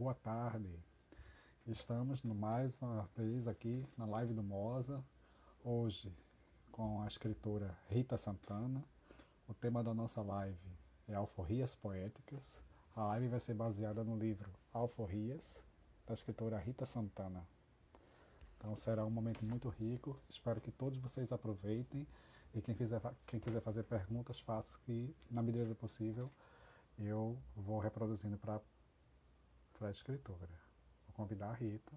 Boa tarde. Estamos mais uma vez aqui na live do Moza, hoje com a escritora Rita Santana. O tema da nossa live é Alforrias Poéticas. A live vai ser baseada no livro Alforrias, da escritora Rita Santana. Então será um momento muito rico. Espero que todos vocês aproveitem e quem quiser fazer perguntas, faça que, na medida do possível, eu vou reproduzindo para a escritora. Vou convidar a Rita.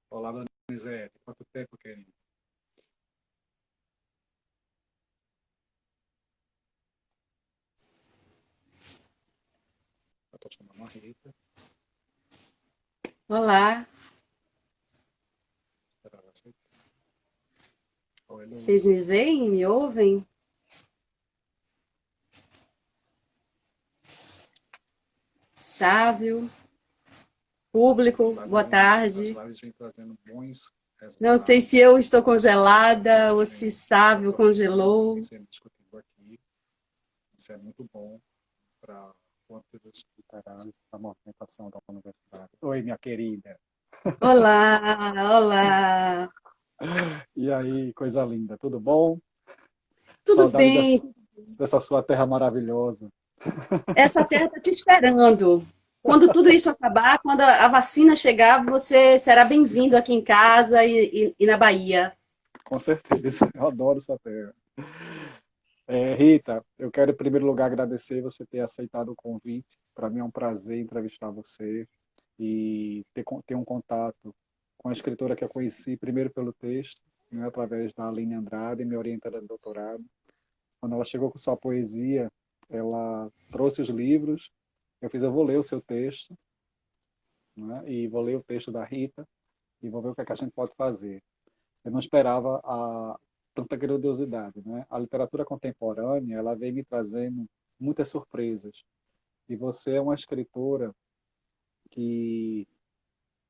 Olá, Donizete. Quanto tempo, querido? Eu estou chamando a Rita. Olá, Esperar ela aceitar. Oi, Lu. vocês me veem, me ouvem? Sávio, público, boa As tarde. lives vêm trazendo bons Não sei resultados. se eu estou congelada ou se Vem Sávio atualizando, congelou. vem sendo discutido aqui. Isso é muito bom para conteúdos literários da movimentação da universidade. Oi, minha querida. Olá, olá. E aí, coisa linda, tudo bom? Tudo Saudade bem? dessa sua terra maravilhosa. Essa terra está te esperando. Quando tudo isso acabar, quando a vacina chegar, você será bem-vindo aqui em casa e na Bahia. Com certeza, eu adoro sua terra. Rita, eu quero em primeiro lugar agradecer você ter aceitado o convite. Para mim é um prazer entrevistar você e ter um contato com a escritora que eu conheci primeiro pelo texto, né, através da Aline Andrade, minha orientadora de doutorado. Quando ela chegou com sua poesia, ela trouxe os livros, eu vou ler o seu texto, né, e vou ler o texto da Rita e vou ver o que, é que a gente pode fazer. Eu não esperava tanta grandiosidade, né? A literatura contemporânea, ela vem me trazendo muitas surpresas. E você é uma escritora que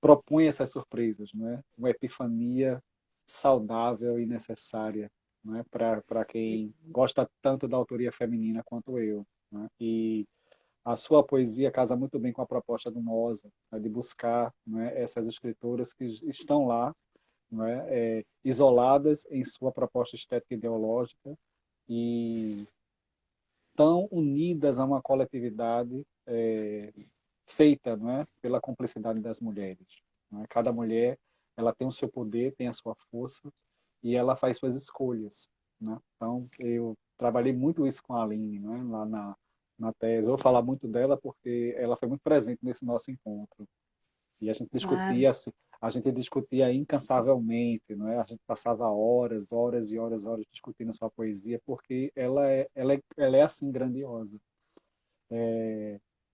propõe essas surpresas, né? Uma epifania saudável e necessária, né? Para quem gosta tanto da autoria feminina quanto eu, né? E a sua poesia casa muito bem com a proposta do Moza, né? De buscar, né, essas escritoras que estão lá, não isoladas em sua proposta estética e ideológica e tão unidas a uma coletividade feita, pela cumplicidade das mulheres. Cada mulher ela tem o seu poder, tem a sua força e ela faz suas escolhas. Então, eu trabalhei muito isso com a Aline, lá na tese. Eu vou falar muito dela porque ela foi muito presente nesse nosso encontro. E Claro. a gente discutia incansavelmente, não é? A gente passava horas, horas e horas, horas discutindo sua poesia, porque ela é assim grandiosa.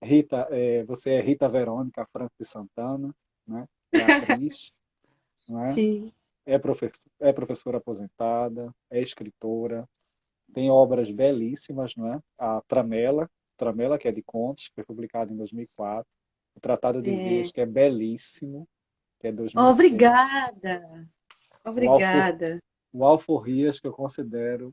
Rita, você é Rita Verônica Franco de Santana, né? É atriz, não é? Sim. É professora aposentada, é escritora, tem obras belíssimas, não é? A Tramela, que é de contos, que foi publicado em 2004, o Tratado de Vias, É. que é belíssimo, que é 2006. Obrigada, O Alfor, obrigada. o Alforrias, que eu considero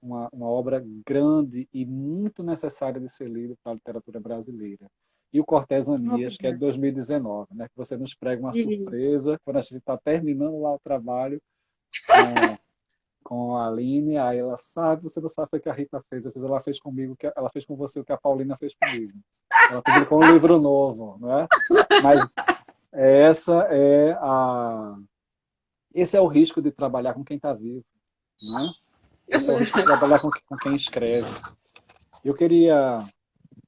uma obra grande e muito necessária de ser lida para a literatura brasileira. E o Cortesanias, que é de Obrigada. 2019, né? Que você nos prega uma Isso. surpresa quando a gente está terminando lá o trabalho com, com a Aline, aí ela sabe, você não sabe o que a Rita fez. Eu fiz, ela fez comigo, ela fez com você o que a Paulina fez comigo. Ela publicou um livro novo, não é? Mas essa é a esse é o risco de trabalhar com quem está vivo, né? Esse é o risco de trabalhar com quem escreve. Eu queria.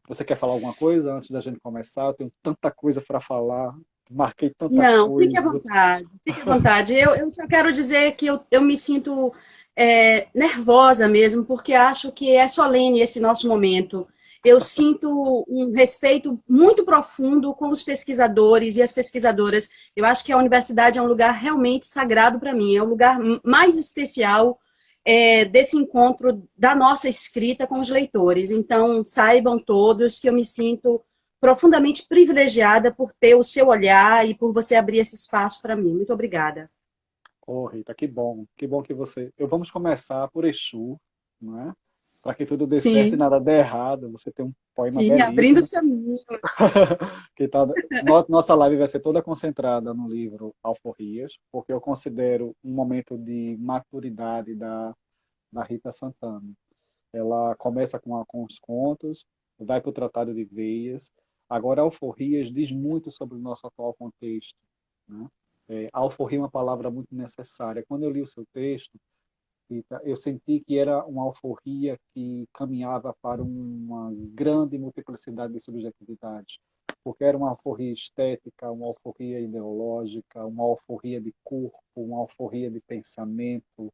Você quer falar alguma coisa antes da gente começar? Eu tenho tanta coisa para falar, marquei tanta Não, fique à coisa. vontade, fique à vontade. Eu só quero dizer que eu me sinto nervosa mesmo, porque acho que é solene esse nosso momento. Eu sinto um respeito muito profundo com os pesquisadores e as pesquisadoras. Eu acho que a universidade é um lugar realmente sagrado para mim, é o lugar mais especial desse encontro da nossa escrita com os leitores. Então, saibam todos que eu me sinto profundamente privilegiada por ter o seu olhar e por você abrir esse espaço para mim. Muito obrigada. Oh, Rita, que bom que você. Vamos começar por Exu, não é? para que tudo dê certo e Sim, nada dê errado. Você tem um poema sim, abrindo belíssimo. os caminhos. que tá, nossa live vai ser toda concentrada no livro Alforrias, porque eu considero um momento de maturidade da Rita Santana. Ela começa com os contos, vai para o Tratado de Veias. Agora, Alforrias diz muito sobre o nosso atual contexto. Né? Alforria é uma palavra muito necessária. Quando eu li o seu texto, eu senti que era uma alforria que caminhava para uma grande multiplicidade de subjetividades, porque era uma alforria estética, uma alforria ideológica, uma alforria de corpo, uma alforria de pensamento,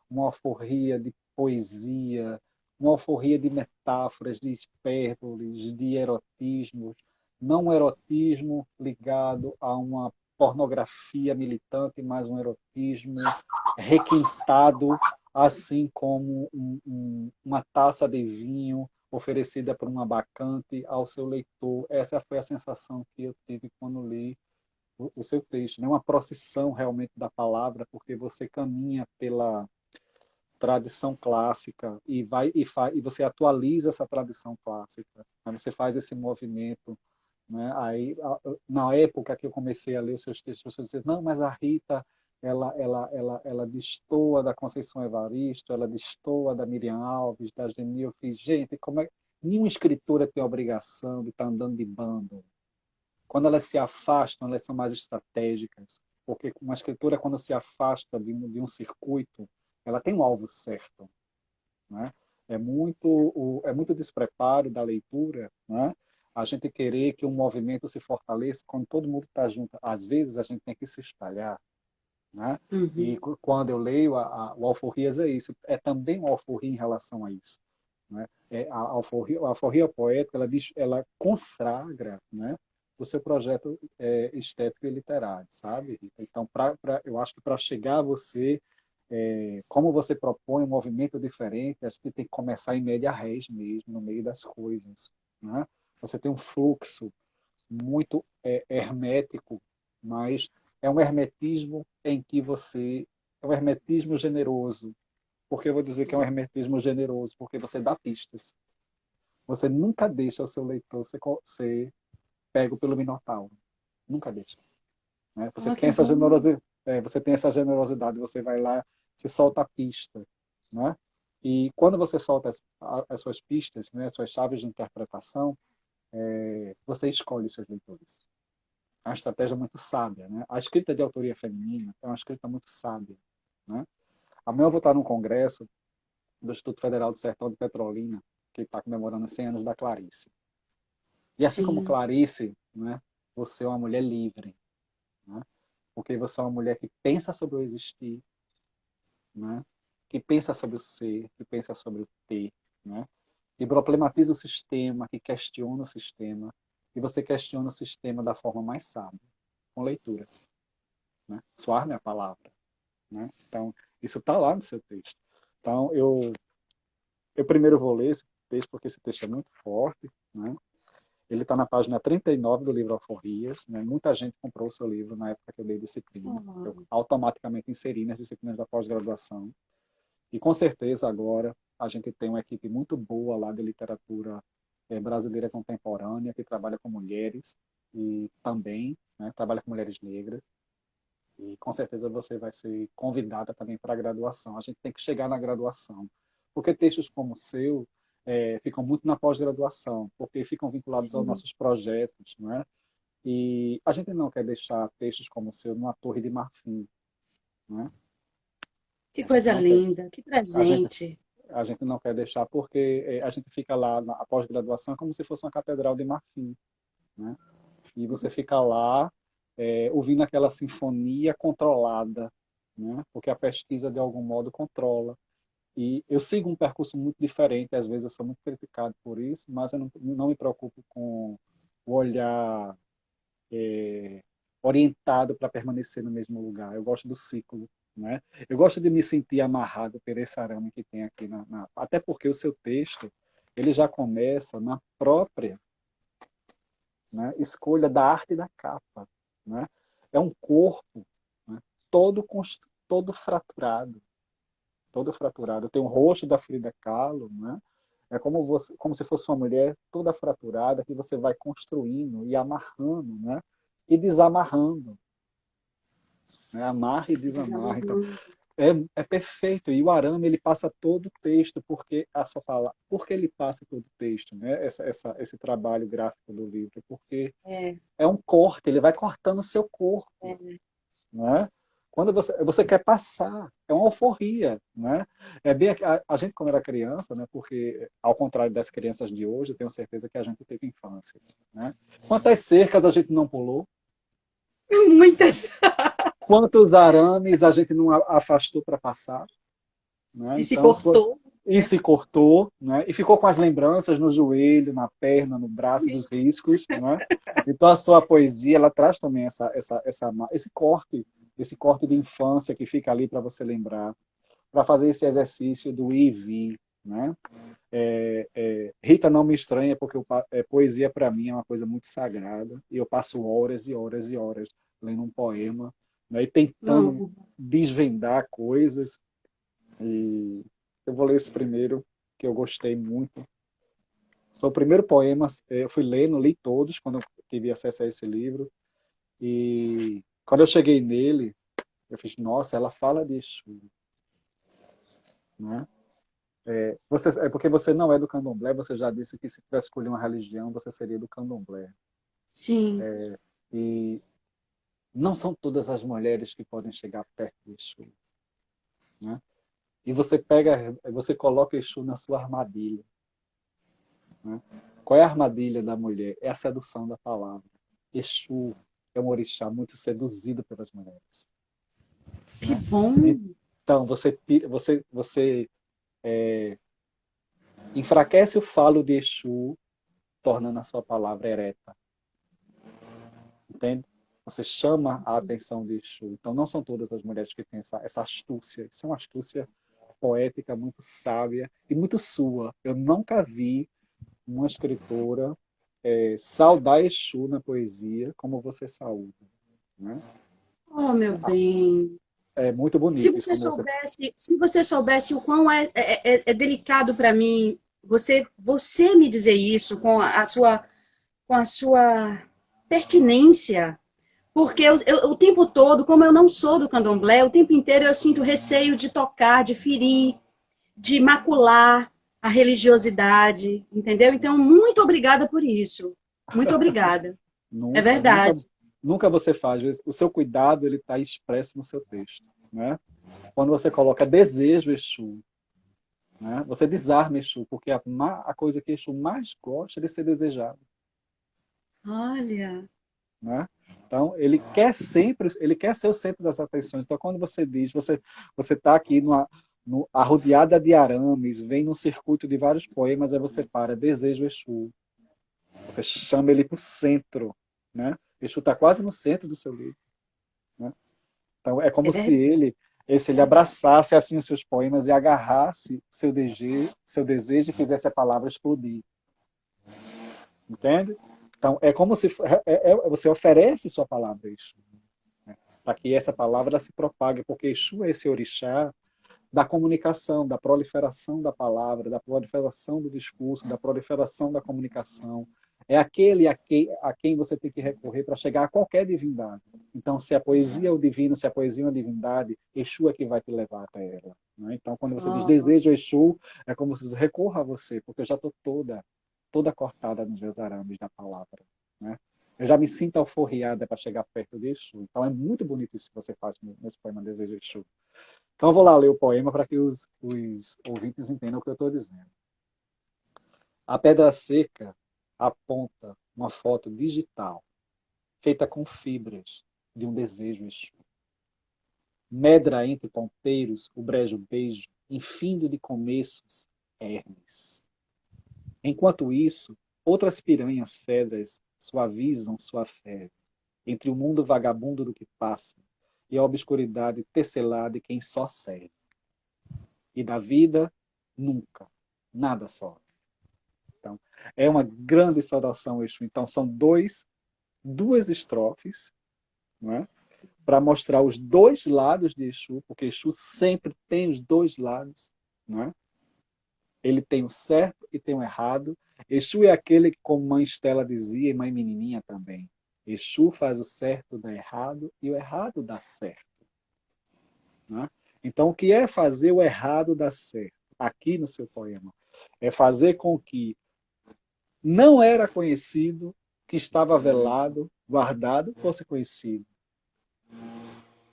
uma alforria de poesia, uma alforria de metáforas, de hipérboles, de erotismos, não um erotismo ligado a uma pornografia militante, mas um erotismo requintado, assim como uma taça de vinho oferecida por uma bacante ao seu leitor. Essa foi a sensação que eu tive quando li o seu texto, né? Uma procissão realmente da palavra, porque você caminha pela tradição clássica e você atualiza essa tradição clássica. Aí você faz esse movimento, né? Aí na época que eu comecei a ler os seus textos, as pessoas diziam: não, mas a Rita ela destoa da Conceição Evaristo, ela destoa da Miriam Alves, da Geni. Eu fiz, gente, como é nenhuma escritora tem a obrigação de estar andando de bando. Quando elas se afastam, elas são mais estratégicas, porque uma escritora, quando se afasta de um circuito, ela tem um alvo certo. Né? É muito despreparo da leitura, né? A gente querer que um movimento se fortaleça quando todo mundo está junto. Às vezes a gente tem que se espalhar. Né? E Uhum. quando eu leio o Alforrias é isso, é também um alforria em relação a isso. Né? A alforria poética, ela consagra, né, o seu projeto estético e literário, sabe? Então, eu acho que para chegar a você, como você propõe um movimento diferente, a gente tem que começar em media res mesmo, no meio das coisas. Né? Você tem um fluxo muito hermético, mas é um hermetismo em que você é um hermetismo generoso. Por que eu vou dizer que é um hermetismo generoso? Porque você dá pistas. Você nunca deixa o seu leitor ser pego pelo minotauro. Nunca deixa. Né? Ah, que bom. Você tem essa generosidade, você vai lá, você solta a pista. Né? E quando você solta as suas pistas, né, as suas chaves de interpretação, você escolhe os seus leitores. É uma estratégia muito sábia. Né? A escrita de autoria feminina é uma escrita muito sábia. Né? Amanhã eu vou estar num congresso do Instituto Federal do Sertão de Petrolina, que está comemorando os 100 anos da Clarice. E assim como Sim. Clarice, né, você é uma mulher livre, né? Porque você é uma mulher que pensa sobre o existir, né? Que pensa sobre o ser, que pensa sobre o ter, né? Que problematiza o sistema, que questiona o sistema, e você questiona o sistema da forma mais sábia, com leitura. Né? Suar minha palavra. Né? Então, isso está lá no seu texto. Então, eu primeiro vou ler esse texto, porque esse texto é muito forte. Né? Ele está na página 39 do livro Alforrias. Né? Muita gente comprou o seu livro na época que eu dei disciplina. Eu Oh, automaticamente inseri nas disciplinas da pós-graduação. E com certeza agora a gente tem uma equipe muito boa lá de literatura brasileira contemporânea, que trabalha com mulheres e também, né, trabalha com mulheres negras. E com certeza você vai ser convidada também para a graduação. A gente tem que chegar na graduação. Porque textos como o seu ficam muito na pós-graduação, porque ficam vinculados aos sim. nossos projetos. Não é? E a gente não quer deixar textos como o seu numa torre de marfim. Não é? Que A gente coisa não quer, linda, que a gente, presente. a gente não quer deixar porque a gente fica lá na pós-graduação como se fosse uma catedral de marfim. Né? E você fica lá ouvindo aquela sinfonia controlada, né? Porque a pesquisa, de algum modo, controla. E eu sigo um percurso muito diferente, às vezes eu sou muito criticado por isso, mas eu não me preocupo com o olhar orientado para permanecer no mesmo lugar. Eu gosto do ciclo. Né? Eu gosto de me sentir amarrado por esse arame que tem aqui. Até porque o seu texto ele já começa na própria, né, escolha da arte da capa. Né? É um corpo, né, todo fraturado. Todo fraturado. Tem o rosto da Frida Kahlo, né? É como, você, como se fosse uma mulher toda fraturada que você vai construindo e amarrando, né? E desamarrando. Né? Amarra e desamarra. Então, Desamarrando. é perfeito. E o arame, ele passa todo o texto, porque a sua palavra, porque ele passa todo o texto, né? Esse trabalho gráfico do livro, porque É, é um corte, ele vai cortando o seu corpo, é. né? Quando você quer passar, é uma alforria, né? É bem a gente quando era criança, né? Porque ao contrário das crianças de hoje, eu tenho certeza que a gente teve infância, né? Quantas cercas a gente não pulou? Muitas. Quantos arames a gente não afastou para passar? Né? E se Então, cortou, e né? se cortou, né? E ficou com as lembranças no joelho, na perna, no braço Sim. dos riscos, né? Então a sua poesia ela traz também esse corte de infância que fica ali para você lembrar, para fazer esse exercício do ir e vir, né? Rita não me estranha porque poesia para mim é uma coisa muito sagrada e eu passo horas e horas e horas lendo um poema, né? E tentando Não. desvendar coisas e eu vou ler esse primeiro, que eu gostei muito. Foi o primeiro poema, eu fui lendo, li todos quando eu tive acesso a esse livro. E quando eu cheguei nele, eu fiz, nossa, ela fala de Exu, né? É porque você não é do candomblé, você já disse que se tivesse escolher uma religião, você seria do candomblé. Sim. E não são todas as mulheres que podem chegar perto de Exu, né? E você coloca Exu na sua armadilha, né? Qual é a armadilha da mulher? É a sedução da palavra. Exu é um orixá muito seduzido pelas mulheres, Que né? bom. Então, você enfraquece o falo de Exu, tornando a sua palavra ereta, entende? Você chama a atenção de Exu. Então, não são todas as mulheres que têm essa astúcia. Isso é uma astúcia poética muito sábia e muito sua. Eu nunca vi uma escritora saudar Exu na poesia como você saúda, né? Oh, meu bem. É muito bonito isso como você. Se você soubesse o quão é delicado para mim você me dizer isso com a sua pertinência, porque o tempo todo, como eu não sou do candomblé, o tempo inteiro eu sinto receio de tocar, de ferir, de macular a religiosidade, entendeu? Então, muito obrigada por isso. Muito obrigada. É Nunca, nunca, verdade. nunca você faz. O seu cuidado ele está expresso no seu texto, né? Quando você coloca desejo Exu, né? Você desarma Exu, porque a coisa que Exu mais gosta é de ser desejado, Olha, né? Então ele quer ser o centro das atenções. Então quando você diz, você está aqui arrodeada de arames, vem num circuito de vários poemas, aí você para, desejo Exu. Você chama ele para o centro, né? Exu está quase no centro do seu livro, né? Então é é como verdade. se ele abraçasse assim os seus poemas e agarrasse seu desejo e fizesse a palavra explodir, entende? Então é como se você oferece sua palavra a Exu, né? Para que essa palavra se propague, porque Exu é esse orixá da comunicação, da proliferação da palavra, da proliferação do discurso, da proliferação da comunicação. É aquele a quem você tem que recorrer para chegar a qualquer divindade. Então, se a poesia é o divino, se a poesia é uma divindade, Exu é que vai te levar até ela, né? Então, quando você diz Oh, desejo Exu, é como se você recorra a você, porque eu já estou toda cortada nos meus arames da palavra, né? Eu já me sinto alforriada para chegar perto de Exu. Então, é muito bonito isso que você faz nesse poema Desejo Exu. Então, eu vou lá ler o poema para que os ouvintes entendam o que eu estou dizendo. A pedra seca aponta uma foto digital, feita com fibras de um desejo Exu. Medra entre ponteiros o brejo beijo, infindo de começos, Hermes. Enquanto isso, outras piranhas fedras suavizam sua febre, entre o mundo vagabundo do que passa e a obscuridade tecelada de quem só serve. E da vida, nunca, nada só. Então, é uma grande saudação Exu. Então, são duas estrofes, não é? Para mostrar os dois lados de Exu, porque Exu sempre tem os dois lados, não é? Ele tem o certo e tem o errado. Exu é aquele que, como mãe Estela dizia, e mãe Menininha também, Exu faz o certo dar errado e o errado dá certo. Né? Então, o que é fazer o errado dar certo? Aqui no seu poema. É fazer com que não era conhecido, que estava velado, guardado, fosse conhecido.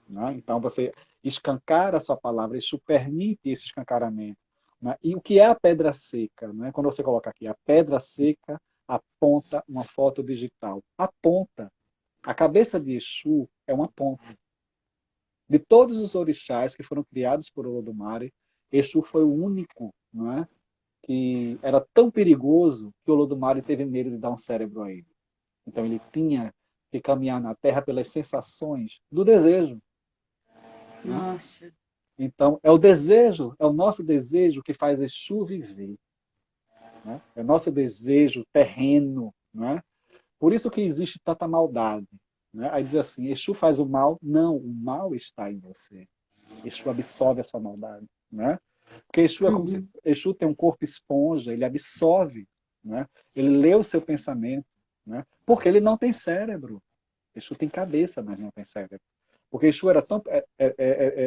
Né? Então, você escancara a sua palavra, isso permite esse escancaramento. Né? E o que é a pedra seca? Né? Quando você coloca aqui, a pedra seca aponta uma foto digital. Aponta. A cabeça de Exu é uma ponta. De todos os orixás que foram criados por Olodumare, Exu foi o único, não é, que era tão perigoso que Olodumare teve medo de dar um cérebro a ele. Então ele tinha que caminhar na Terra pelas sensações do desejo. Né? Nossa. Então é o desejo, é o nosso desejo que faz Exu viver. Né? É o nosso desejo terreno. Né? Por isso que existe tanta maldade. Né? Aí diz assim, Exu faz o mal. Não, o mal está em você. Exu absorve a sua maldade. Né? Porque Exu é como se Exu tem um corpo esponja, ele absorve, né? Ele lê o seu pensamento, né? Porque ele não tem cérebro. Exu tem cabeça, mas não tem cérebro. Porque Exu era tão,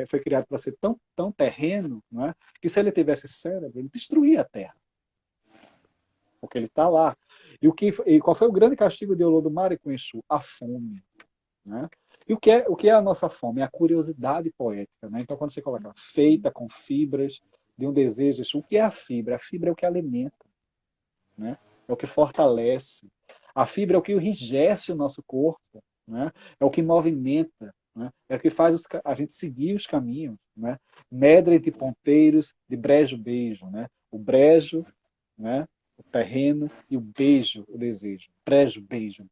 foi criado para ser tão terreno, né? Que se ele tivesse cérebro, ele destruía a Terra. Porque ele está lá. E qual foi o grande castigo de Olodumare com Exu? A fome. Né? E o que é a nossa fome? É a curiosidade poética. Né? Então, quando você coloca feita com fibras de um desejo, o que é a fibra? A fibra é o que alimenta, né? É o que fortalece. A fibra é o que enrijece o nosso corpo, né? É o que movimenta, né? É o que faz a gente seguir os caminhos. Né? Medra entre ponteiros de brejo beijo. Né? O brejo, né? O terreno e o beijo, o desejo. Brejo, beijo.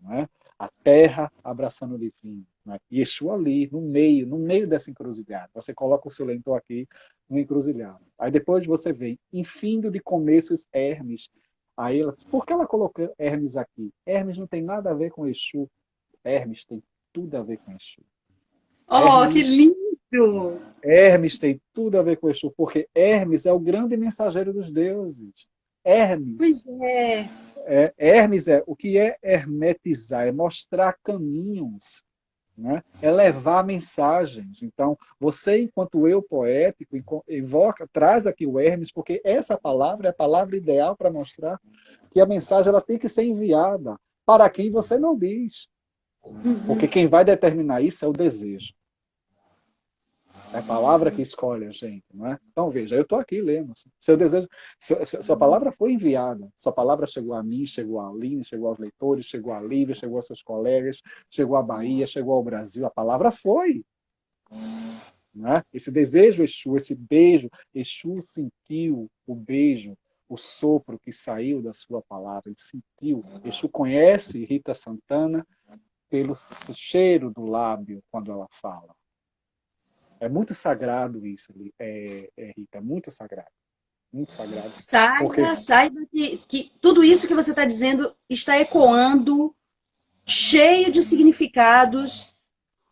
Né? A terra abraçando o divino. Né? E Exu ali, no meio dessa encruzilhada. Você coloca o seu lentor aqui no encruzilhado. Aí depois você vem, infindo de começos Hermes. Aí ela, por que ela colocou Hermes aqui? Hermes não tem nada a ver com Exu. Hermes tem tudo a ver com Exu. Oh, que lindo! Hermes tem tudo a ver com Exu, porque Hermes é o grande mensageiro dos deuses. Hermes Pois é. Hermes o que é hermetizar, é mostrar caminhos, né? É levar mensagens. Então, você, enquanto eu poético, traz aqui o Hermes, porque essa palavra é a palavra ideal para mostrar que a mensagem ela tem que ser enviada para quem você não diz. Porque quem vai determinar isso é o desejo. É a palavra que escolhe a gente, não é? Então, veja, eu estou aqui lendo. Seu desejo, sua palavra foi enviada. Sua palavra chegou a mim, chegou a Aline, chegou aos leitores, chegou a Lívia, chegou aos seus colegas, chegou à Bahia, chegou ao Brasil. A palavra foi. Não é? Esse desejo, Exu, esse beijo, Exu sentiu o beijo, o sopro que saiu da sua palavra. Ele sentiu. Exu conhece Rita Santana pelo cheiro do lábio quando ela fala. É muito sagrado isso, Rita, é muito sagrado. Muito sagrado. Porque Saiba que tudo isso que você está dizendo está ecoando, cheio de significados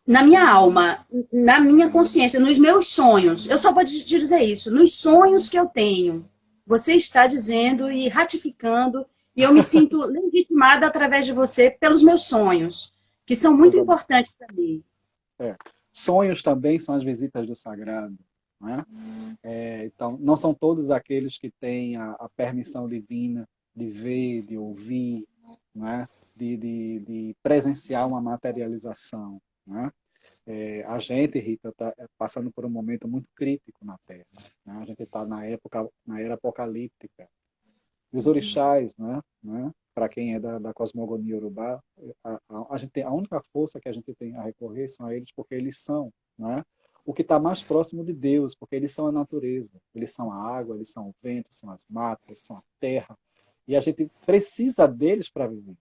na minha alma, na minha consciência, nos meus sonhos. Eu só vou te dizer isso, nos sonhos que eu tenho. Você está dizendo e ratificando, e eu me sinto legitimada através de você pelos meus sonhos, que são muito importantes também. Sonhos também são as visitas do sagrado. Né? Então, não são todos aqueles que têm a permissão divina de ver, de ouvir, né? de presenciar uma materialização. Né? A gente, Rita, está passando por um momento muito crítico na Terra. Né? A gente está na era apocalíptica. E os orixás, né? Para quem é da cosmogonia urubá, a única força que a gente tem a recorrer são a eles, porque eles são, né? O que está mais próximo de Deus, porque eles são a natureza, eles são a água, eles são o vento, são as matas, são a terra, e a gente precisa deles para viver.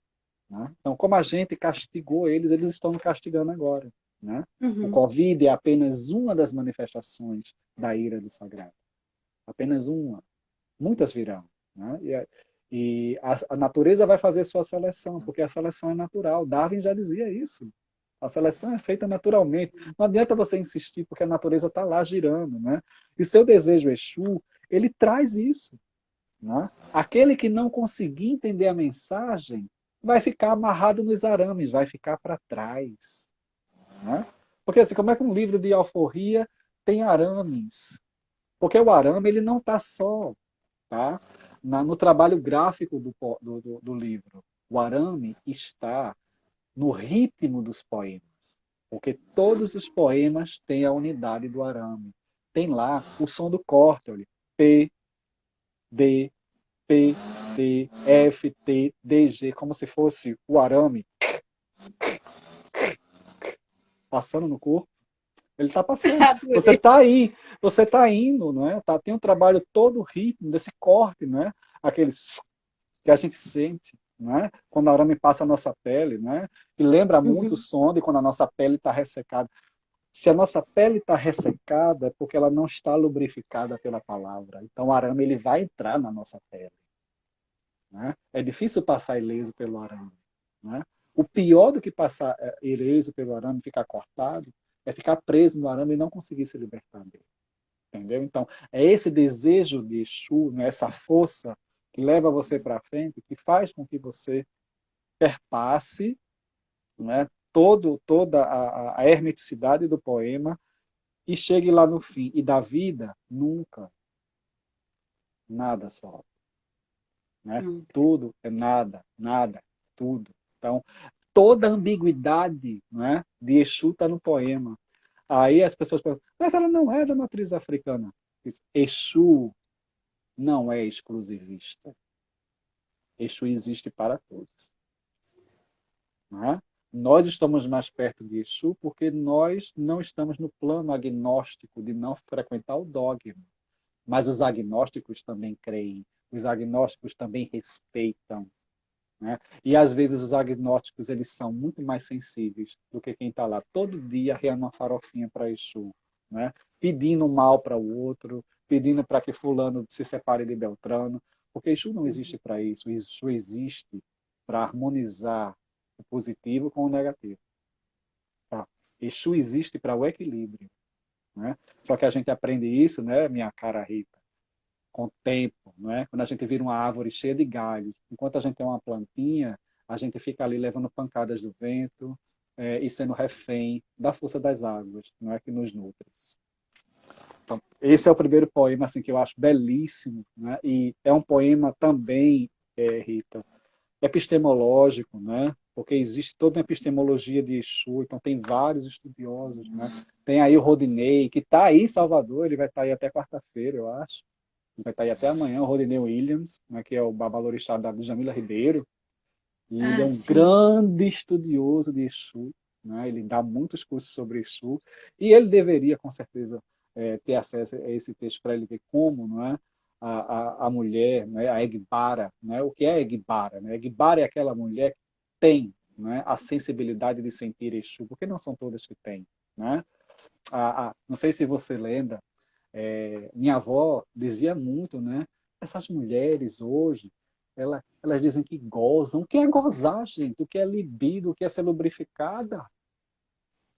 Né? Então, como a gente castigou eles, eles estão nos castigando agora. Né? O Covid é apenas uma das manifestações da ira do sagrado. Apenas uma. Muitas virão. Né? E a natureza vai fazer sua seleção, porque a seleção é natural. Darwin já dizia isso. A seleção é feita naturalmente. Não adianta você insistir, porque a natureza está lá girando. Né? E seu desejo Exu ele traz isso. Né? Aquele que não conseguir entender a mensagem vai ficar amarrado nos arames, vai ficar para trás. Né? Porque assim, como é que um livro de alforria tem arames? Porque o arame ele não está só, tá? No trabalho gráfico do livro. O arame está no ritmo dos poemas. Porque todos os poemas têm a unidade do arame. Tem lá o som do corte, olha. P, D, P, D, F, T, D, G, como se fosse o arame passando no corpo. Ele está passando. Você está aí, você está indo, não é? Tem um trabalho todo o ritmo desse corte, não é? Aqueles que a gente sente, não é? Quando a arame passa a nossa pele, não é? E lembra muito o som de quando a nossa pele está ressecada. Se a nossa pele está ressecada, é porque ela não está lubrificada pela palavra. Então o arame ele vai entrar na nossa pele. Né? É difícil passar ileso pelo arame. Né? O pior do que passar ileso pelo arame, ficar cortado, é ficar preso no arame e não conseguir se libertar dele. Entendeu? Então, é esse desejo de Exu, né? Essa força que leva você para frente, que faz com que você perpasse, né? Toda a hermeticidade do poema e chegue lá no fim. E da vida, nunca, nada só. Né? Tudo é nada, nada, tudo. Então, toda a ambiguidade, né, de Exu está no poema. Aí as pessoas perguntam, mas ela não é da matriz africana. Exu não é exclusivista. Exu existe para todos. Né? Nós estamos mais perto de Exu porque nós não estamos no plano agnóstico de não frequentar o dogma. Mas os agnósticos também creem, os agnósticos também respeitam. Né? E às vezes os agnósticos eles são muito mais sensíveis do que quem está lá todo dia reando uma farofinha para Exu, né? Pedindo mal para o outro, pedindo para que fulano se separe de Beltrano, porque Exu não existe para isso, Exu existe para harmonizar o positivo com o negativo. Tá? Exu existe para o equilíbrio. Né? Só que a gente aprende isso, né, minha cara Rita, com o tempo, não é? Quando a gente vira uma árvore cheia de galhos, enquanto a gente é uma plantinha, a gente fica ali levando pancadas do vento e sendo refém da força das águas, não é que nos nutre. Então, esse é o primeiro poema assim que eu acho belíssimo, né? E é um poema também, Rita, epistemológico, né? Porque existe toda uma epistemologia de Exu, então tem vários estudiosos, né? Tem aí o Rodinei, que está aí em Salvador, ele vai estar aí até quarta-feira, eu acho. Vai estar aí até amanhã, o Rodinei Williams, né, que é o babalorixá da Djamila Ribeiro, e ele é um sim. grande estudioso de Exu, né, ele dá muitos cursos sobre Exu, e ele deveria, com certeza, ter acesso a esse texto para ele ver como não é, a mulher, né, a Egbara, né, o que é Egbara? Né? Egbara é aquela mulher que tem né, a sensibilidade de sentir Exu, porque não são todas que têm. Né? Não sei se você lembra, minha avó dizia muito, né? Essas mulheres hoje, elas dizem que gozam. O que é gozar, gente? O que é libido? O que é ser lubrificada?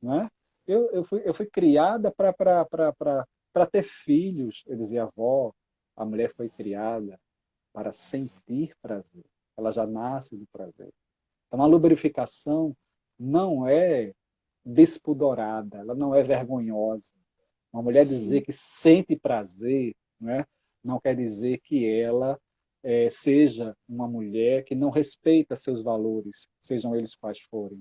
Né? Eu fui criada para ter filhos. Eu dizia, avó, a mulher foi criada para sentir prazer. Ela já nasce do prazer. Então, a lubrificação não é despudorada, ela não é vergonhosa. Uma mulher dizer Sim. que sente prazer, né, não quer dizer que ela seja uma mulher que não respeita seus valores, sejam eles quais forem.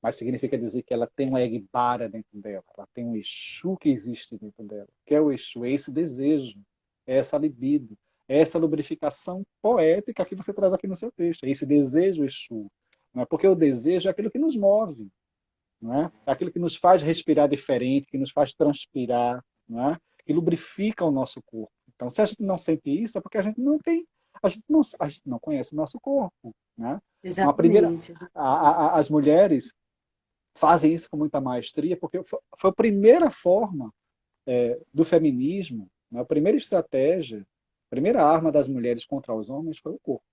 Mas significa dizer que ela tem um Egbara dentro dela, ela tem um Exu que existe dentro dela. Que é o Exu? É esse desejo, é essa libido, é essa lubrificação poética que você traz aqui no seu texto. É esse desejo Exu. Não é? Porque o desejo é aquilo que nos move, não é? É aquilo que nos faz respirar diferente, que nos faz transpirar, não é? Que lubrifica o nosso corpo. Então, se a gente não sente isso, é porque a gente não tem, a gente não conhece o nosso corpo, né? Então, Exatamente. as mulheres fazem isso com muita maestria, porque foi a primeira forma do feminismo, né? A primeira estratégia, a primeira arma das mulheres contra os homens foi o corpo.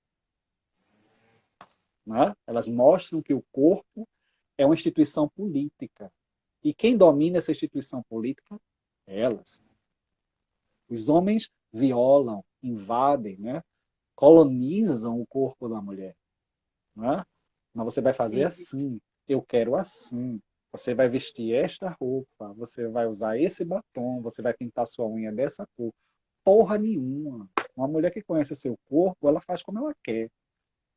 Né? Elas mostram que o corpo é uma instituição política. E quem domina essa instituição política? Elas. Os homens violam, invadem, né? Colonizam o corpo da mulher. Né? Mas você vai fazer assim, eu quero assim. Você vai vestir esta roupa, você vai usar esse batom, você vai pintar sua unha dessa cor. Porra nenhuma. Uma mulher que conhece seu corpo, ela faz como ela quer.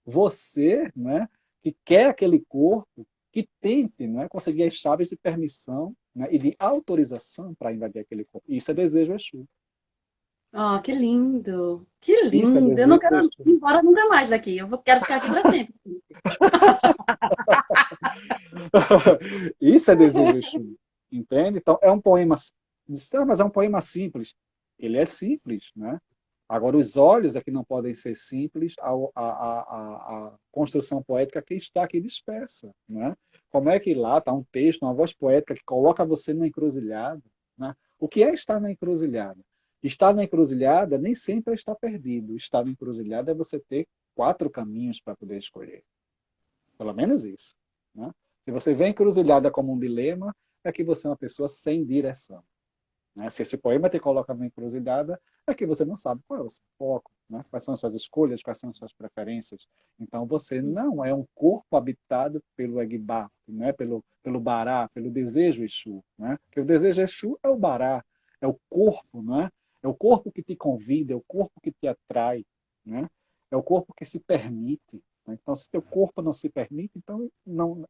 Você, né, que quer aquele corpo, que tente, né, conseguir as chaves de permissão, né, e de autorização para invadir aquele corpo. Isso é desejo Exu. Oh, que lindo! Que Isso é lindo! Eu não desejo quero ir Exu. embora nunca mais daqui. Quero ficar aqui para sempre. Isso é desejo Exu. Entende? Então, é um poema. Mas é um poema simples. Ele é simples, né? Agora, os olhos é que não podem ser simples, a construção poética que está aqui dispersa. Né? Como é que lá está um texto, uma voz poética que coloca você numa encruzilhada? Né? O que é estar na encruzilhada? Estar na encruzilhada nem sempre é estar perdido. Estar na encruzilhada é você ter 4 caminhos para poder escolher. Pelo menos isso. Né? Se você vê a encruzilhada como um dilema, é que você é uma pessoa sem direção. Né? Se esse poema te coloca numa encruzilhada, é que você não sabe qual é o seu foco, né? Quais são as suas escolhas, quais são as suas preferências. Então você não é um corpo habitado pelo Egbá, né? pelo Bará, pelo desejo Exu. Né? Porque o desejo Exu é o Bará, é o corpo, né? É o corpo que te convida, é o corpo que te atrai, né? É o corpo que se permite. Né? Então, se teu corpo não se permite, então não,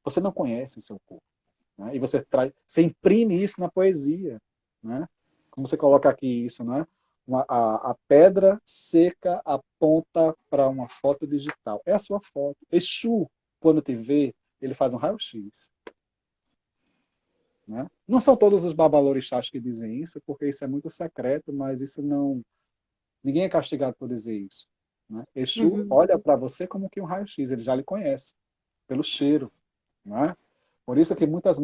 você não conhece o seu corpo. Né? E você imprime isso na poesia. Né? Como você coloca aqui isso, né? A pedra seca aponta para uma foto digital. É a sua foto. Exu, quando te vê, ele faz um raio-x. Né? Não são todos os babalorixás que dizem isso, porque isso é muito secreto, mas isso não... Ninguém é castigado por dizer isso. Né? Exu Uhum. olha para você como que um raio-x, ele já lhe conhece, pelo cheiro. Né? Por isso que muitas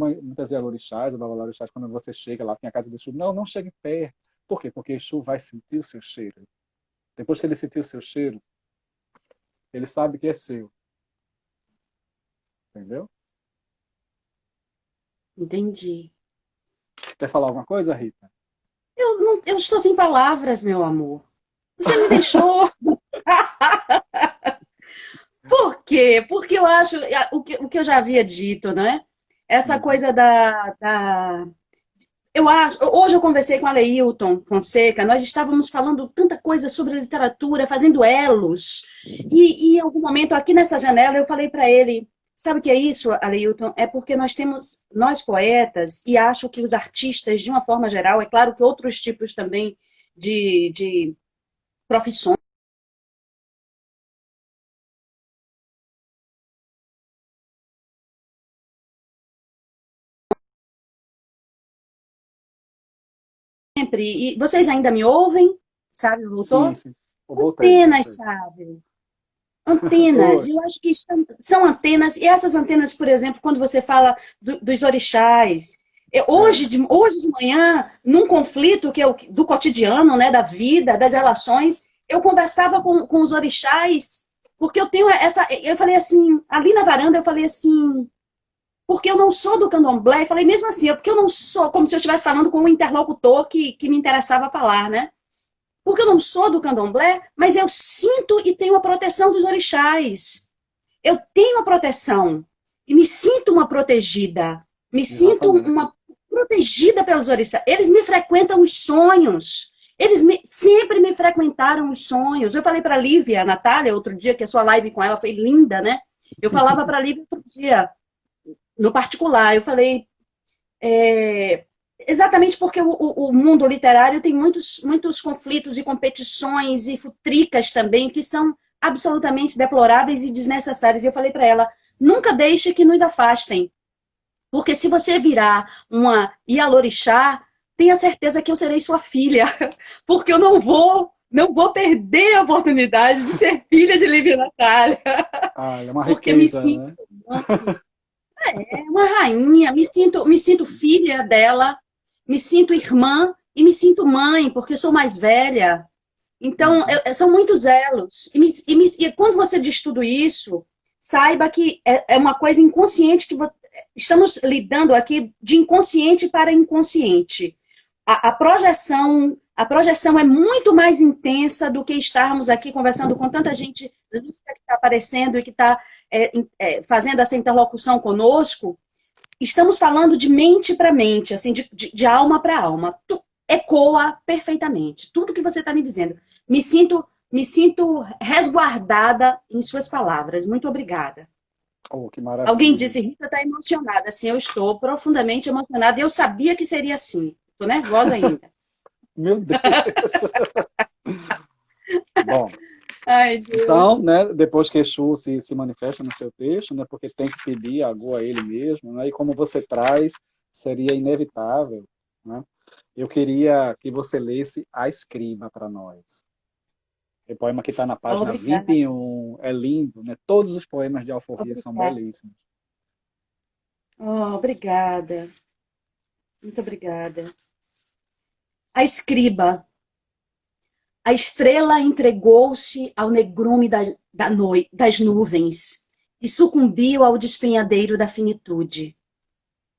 Yalorixás, Babalorixás, quando você chega lá, tem a casa do Exu, não chegue perto. Por quê? Porque Exu vai sentir o seu cheiro. Depois que ele sentir o seu cheiro, ele sabe que é seu. Entendeu? Entendi. Quer falar alguma coisa, Rita? Eu estou sem palavras, meu amor. Você me deixou. Por quê? Porque eu acho o que eu já havia dito, né? Essa Uhum. coisa eu acho. Hoje eu conversei com a Leilton Fonseca, nós estávamos falando tanta coisa sobre literatura, fazendo elos. E em algum momento, aqui nessa janela, eu falei para ele: sabe o que é isso, Aleilton? É porque nós temos, nós poetas, e acho que os artistas, de uma forma geral, é claro que outros tipos também de profissões, sempre. E vocês ainda me ouvem? Sabe, Sim, voltou? sim. Eu voltei, Apenas, voltei. sabe? Antenas, Oi. eu acho que são antenas, e essas antenas, por exemplo, quando você fala dos orixás, É. hoje de manhã, num conflito que do cotidiano, né, da vida, das relações, eu conversava com os orixás, porque eu tenho eu falei assim, ali na varanda, eu falei assim, porque eu não sou do candomblé, e falei mesmo assim, porque eu não sou, como se eu estivesse falando com um interlocutor que me interessava falar, né? Porque eu não sou do candomblé, mas eu sinto e tenho a proteção dos orixás. Eu tenho a proteção e me sinto uma protegida. Me sinto Exatamente. uma protegida pelos orixás. Eles me frequentam os sonhos. Sempre me frequentaram os sonhos. Eu falei para a Lívia, a Natália, outro dia, que a sua live com ela foi linda, né? Eu falava para a Lívia outro dia, no particular, eu falei, exatamente porque o mundo literário tem muitos conflitos e competições e futricas também que são absolutamente deploráveis e desnecessárias. E eu falei para ela, nunca deixe que nos afastem, porque se você virar uma Ialorixá, tenha certeza que eu serei sua filha, porque eu não vou perder a oportunidade de ser filha de Lívia Natália, Ah, é uma porque me riqueza, sinto né? uma rainha, me sinto filha dela, me sinto irmã e me sinto mãe, porque sou mais velha. Então, Uhum. são muitos elos. E quando você diz tudo isso, saiba que é uma coisa inconsciente que estamos lidando aqui de inconsciente para inconsciente. A projeção, A projeção é muito mais intensa do que estarmos aqui conversando com tanta gente linda que está aparecendo e que está fazendo essa interlocução conosco. Estamos falando de mente para mente, assim, de alma para alma. Ecoa perfeitamente tudo que você está me dizendo. Me sinto resguardada em suas palavras. Muito obrigada. Oh, que Alguém maravilha. disse, Rita está emocionada. Sim, eu estou profundamente emocionada. E eu sabia que seria assim. Estou nervosa ainda. Meu Deus. Bom, Ai, então, Deus. né, depois que Exu se manifesta no seu texto, né, porque tem que pedir algo a ele mesmo, né, e como você traz, seria inevitável, né, eu queria que você lesse A Escriba para nós. O poema que está na página Obrigada. 21 é lindo, né? Todos os poemas de Alforria são Obrigada. belíssimos. Oh, obrigada. Muito obrigada. A escriba. A estrela entregou-se ao negrume das nuvens e sucumbiu ao despenhadeiro da finitude.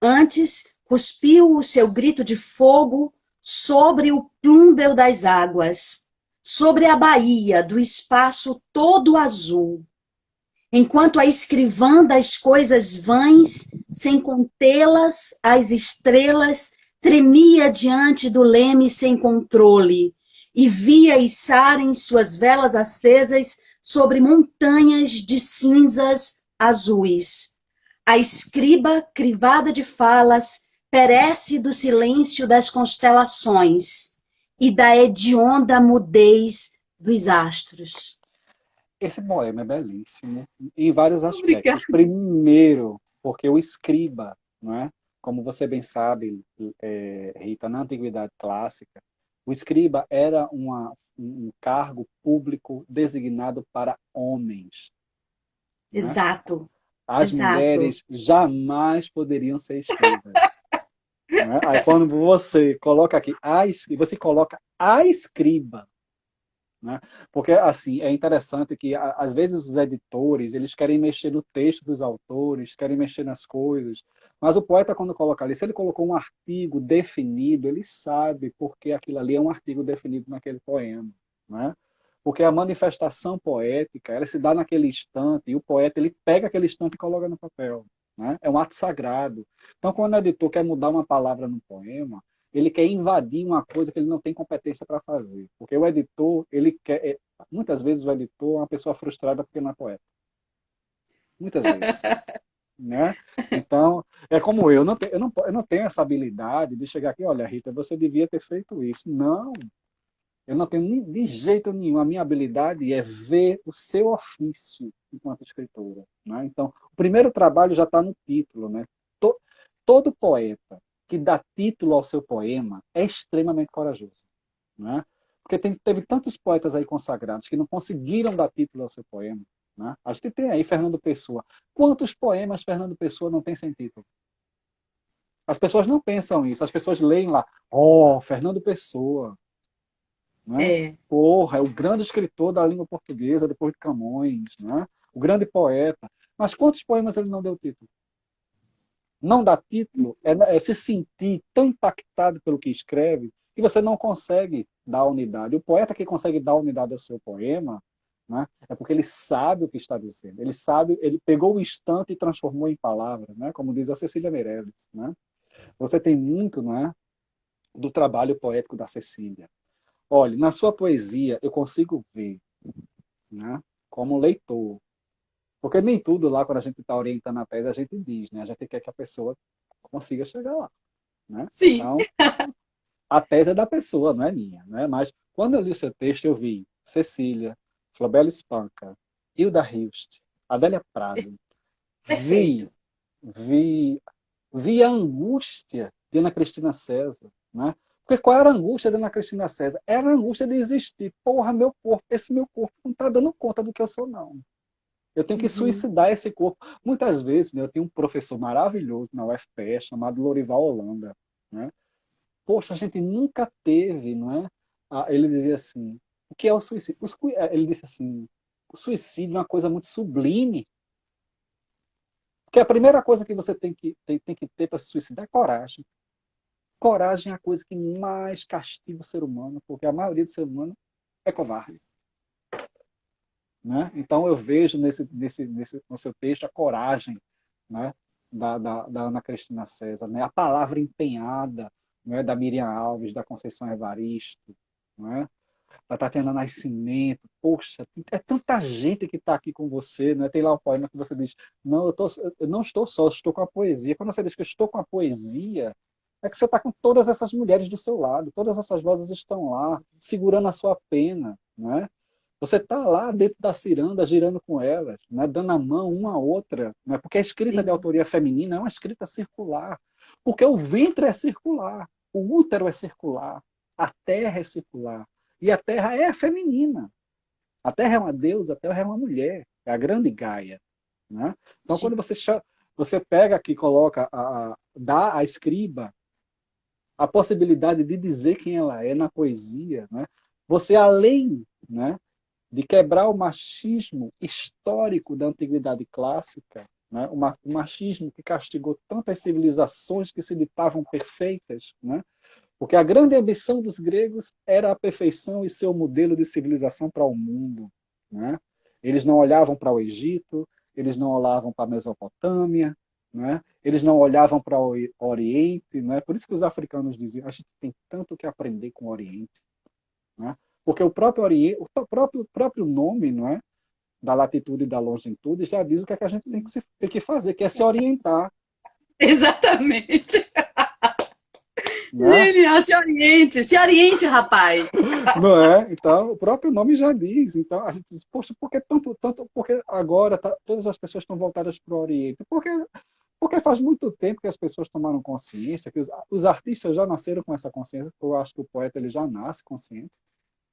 Antes, cuspiu o seu grito de fogo sobre o plúmbeu das águas, sobre a baía do espaço todo azul, enquanto a escrivã das coisas vãs, sem contê-las, as estrelas, tremia diante do leme sem controle, e via içarem suas velas acesas sobre montanhas de cinzas azuis. A escriba, crivada de falas, perece do silêncio das constelações e da hedionda mudez dos astros. Esse poema é belíssimo em vários Obrigada. aspectos. Primeiro, porque o escriba, não é? Como você bem sabe, Rita, na Antiguidade Clássica, o escriba era um cargo público designado para homens. Né? Exato, As exato. mulheres jamais poderiam ser escribas. Né? Aí quando você coloca aqui, você coloca a escriba, né? Porque, assim, é interessante que, às vezes, os editores, eles querem mexer no texto dos autores, querem mexer nas coisas, mas o poeta, quando coloca ali, se ele colocou um artigo definido, ele sabe porque aquilo ali é um artigo definido naquele poema, né? Porque a manifestação poética, ela se dá naquele instante, e o poeta, ele pega aquele instante e coloca no papel, né? É um ato sagrado. Então, quando o editor quer mudar uma palavra no poema, ele quer invadir uma coisa que ele não tem competência para fazer. Porque o editor, ele quer. Muitas vezes o editor é uma pessoa frustrada porque não é poeta. Muitas vezes. Né? Então, é como eu não tenho essa habilidade de chegar aqui, olha, Rita, você devia ter feito isso. Não, eu não tenho de jeito nenhum. A minha habilidade é ver o seu ofício enquanto escritora. Né? Então, o primeiro trabalho já está no título. Né? Todo poeta que dá título ao seu poema é extremamente corajoso. Né? Porque teve tantos poetas aí consagrados que não conseguiram dar título ao seu poema. Né? A gente tem aí Fernando Pessoa. Quantos poemas Fernando Pessoa não tem sem título? As pessoas não pensam isso. As pessoas leem lá, Fernando Pessoa. Né? É, Porra, é o grande escritor da língua portuguesa depois de Camões, né? O grande poeta. Mas quantos poemas ele não deu título? Não dá título é se sentir tão impactado pelo que escreve que você não consegue dar unidade. O poeta que consegue dar unidade ao seu poema, né, é porque ele sabe o que está dizendo. Ele sabe, ele pegou o instante e transformou em palavra, né, como diz a Cecília Meirelles. Né? Você tem muito, né, do trabalho poético da Cecília. Olha, na sua poesia eu consigo ver, né, como leitor, porque nem tudo lá, quando a gente está orientando a tese, a gente diz, né? A gente quer que a pessoa consiga chegar lá. Né? sim, Então, a tese é da pessoa, não é minha. Né? Mas, quando eu li o seu texto, eu vi Cecília, Flobela Espanca, Hilda Hilst, Adélia Prado, vi, perfeito. vi, vi a angústia de Ana Cristina César. Né? Porque qual era a angústia de Ana Cristina César? Era a angústia de existir. Porra, meu corpo, esse meu corpo não está dando conta do que eu sou, não. Eu tenho que Uhum. suicidar esse corpo. Muitas vezes, né, eu tenho um professor maravilhoso na UFPE chamado Lorival Holanda. Né? Poxa, a gente nunca teve, não é? Ele dizia assim, o que é o suicídio? Ele disse assim, o suicídio é uma coisa muito sublime, porque a primeira coisa que você tem que ter para se suicidar é coragem. coragem é a coisa que mais castiga o ser humano, porque a maioria do ser humano é covarde. Né? Então eu vejo no seu texto a coragem, né, da Ana Cristina César, né? A palavra empenhada, né, da Miriam Alves, da Conceição Evaristo, né? Da Tatiana Nascimento. Poxa, é tanta gente que está aqui com você, né? Tem lá o poema que você diz, não, eu não estou só, eu estou com a poesia. Quando você diz que eu estou com a poesia, é que você está com todas essas mulheres do seu lado, todas essas vozes estão lá, segurando a sua pena, né? Você está lá dentro da ciranda, girando com elas, né? Dando a mão uma à outra, né? Porque a escrita de Sim, autoria feminina é uma escrita circular, porque o ventre é circular, o útero é circular, a terra é circular, e a terra é feminina. A terra é uma deusa, a terra é uma mulher, é a grande Gaia. Né? Então, sim. quando você pega aqui, coloca, dá à escriba a possibilidade de dizer quem ela é na poesia, né? Você, além, né, de quebrar o machismo histórico da antiguidade clássica, né? O machismo que castigou tantas civilizações que se ditavam perfeitas, né? Porque a grande ambição dos gregos era a perfeição e seu modelo de civilização para o mundo. Né? Eles não olhavam para o Egito, eles não olhavam para a Mesopotâmia, né? Eles não olhavam para o Oriente. Né? Por isso que os africanos diziam, a gente tem tanto que aprender com o Oriente. Né? Porque o próprio Oriente, o próprio nome, não é? Da latitude e da longitude já diz o que é que a gente tem que fazer, que é se orientar. Exatamente. Né? Genial, se oriente, rapaz. Não é? Então, o próprio nome já diz. Então, a gente diz, poxa, por que tanto, porque agora todas as pessoas estão voltadas para o Oriente? Porque faz muito tempo que as pessoas tomaram consciência, que os artistas já nasceram com essa consciência, eu acho que o poeta ele já nasce consciente,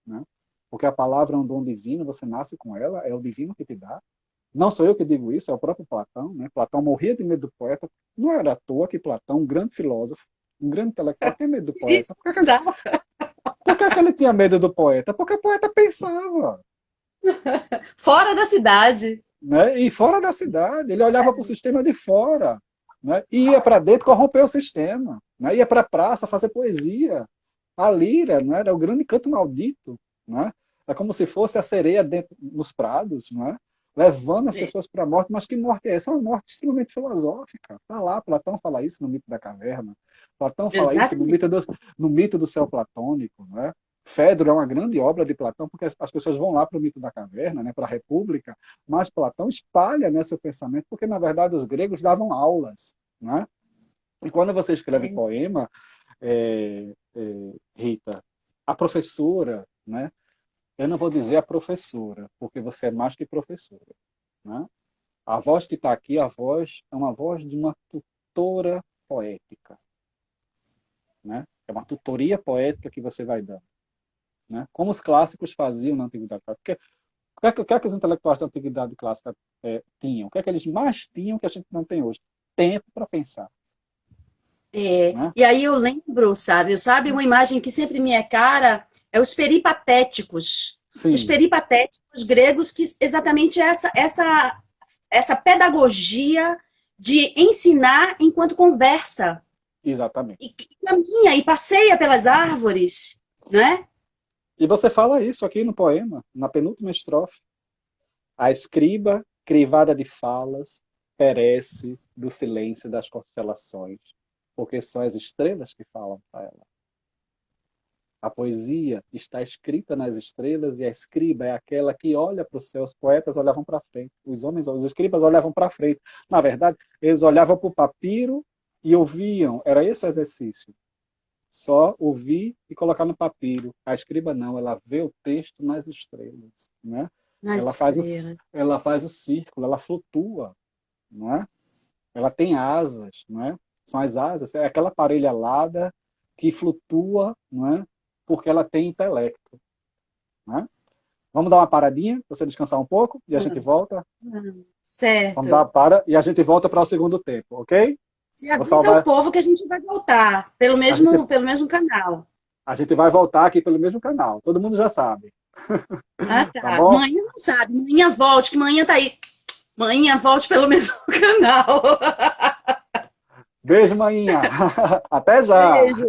né? Porque a palavra é um dom divino, você nasce com ela, é o divino que te dá. Não sou eu que digo isso, é o próprio Platão, né? Platão morria de medo do poeta. Não era à toa que Platão, um grande filósofo, um grande intelectual, tem medo do Isso poeta. está Por que ele tinha medo do poeta? Porque o poeta pensava, fora da cidade. né? E fora da cidade, ele olhava para o sistema de fora, né? Ia para dentro corromper o sistema, né? Ia para a praça fazer poesia. A lira, né? Era o grande canto maldito, né? É como se fosse a sereia dentro nos prados, né? Levando as pessoas para a morte, mas que morte é essa? É uma morte extremamente filosófica. Está lá, Platão fala isso no mito da caverna, Platão fala isso Exatamente. no mito do céu platônico, né? Fedro é uma grande obra de Platão, porque as pessoas vão lá para o mito da caverna, né, para a República, mas Platão espalha, né, seu pensamento, porque, na verdade, os gregos davam aulas. Né? E quando você escreve poema, Rita, a professora, né, eu não vou dizer a professora, porque você é mais que professora. Né? A voz que está aqui, a voz é uma voz de uma tutora poética. Né? É uma tutoria poética que você vai dando. Né? Como os clássicos faziam na Antiguidade Clássica. O que os intelectuais da Antiguidade Clássica tinham? O que é que eles mais tinham que a gente não tem hoje? Tempo para pensar. Né? E aí eu lembro, sabe, uma imagem que sempre me é cara é os peripatéticos. Os Sim, peripatéticos gregos, que exatamente essa pedagogia de ensinar enquanto conversa. exatamente. E caminha e passeia pelas árvores, né? E você fala isso aqui no poema, na penúltima estrofe. A escriba, crivada de falas, perece do silêncio das constelações, porque são as estrelas que falam para ela. A poesia está escrita nas estrelas e a escriba é aquela que olha para o céu. Os poetas olhavam para frente, os escribas olhavam para frente. Na verdade, eles olhavam para o papiro e ouviam. Era esse o exercício. Só ouvir e colocar no papiro. A escriba não, ela vê o texto nas estrelas. Né? Nas Ela faz estrelas. ela faz o círculo, ela flutua. Não é? Ela tem asas. Não é? São as asas, é aquela parelha alada que flutua, não é? Porque ela tem intelecto. Né? Vamos dar uma paradinha, você descansar um pouco e a gente volta. Vamos dar uma Certo. para e a gente volta para o segundo tempo, ok? Se Vou avisa o salvar. povo que a gente vai voltar A gente, pelo mesmo canal. a gente vai voltar aqui pelo mesmo canal. Todo mundo já sabe. Ah, Tá tá. bom? Manhã não sabe. Manhã volte, que manhã tá aí. Manhã volte pelo mesmo canal. Beijo, maninha. Até já. Beijo.